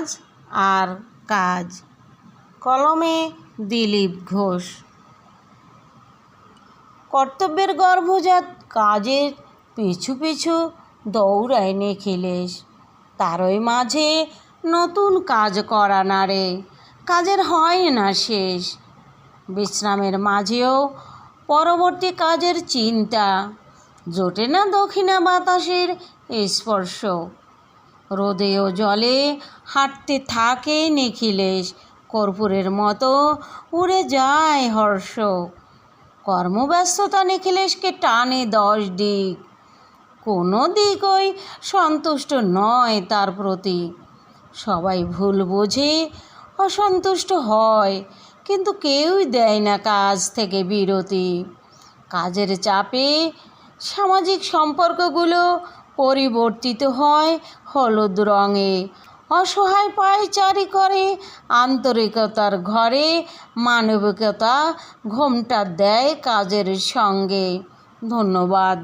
কাজ আর কাজ। কলমে দিলীপ ঘোষ। কর্তব্যের গর্ভজাত কাজের পিছু পিছু দৌড়ায় নিখিলেশ। তারই মাঝে নতুন কাজ করা নাড়ে, কাজের হয় না শেষ। বিশ্রামের মাঝেও পরবর্তী কাজের চিন্তা, জোটে না দক্ষিণা বাতাসের স্পর্শ। রোদে ও জলে হাঁটতে থাকে নিখিলেশ, কর্পূরের মতো উড়ে যায় হর্ষ। কর্মব্যস্ততা নিখিলেশকে টানে 10 দিক, কোনো দিকই সন্তুষ্ট নয় তার প্রতি। সবাই ভুল বোঝে, অসন্তুষ্ট হয়, কিন্তু কেউই দেয় না কাজ থেকে বিরতি। কাজের চাপে সামাজিক সম্পর্কগুলো পরিবর্তিত হয় হলুদ রঙে। অসহায় পায়চারি করে আন্তরিকতার ঘরে, মানবিকতা ঘোমটা দেয় কাজের সঙ্গে। ধন্যবাদ।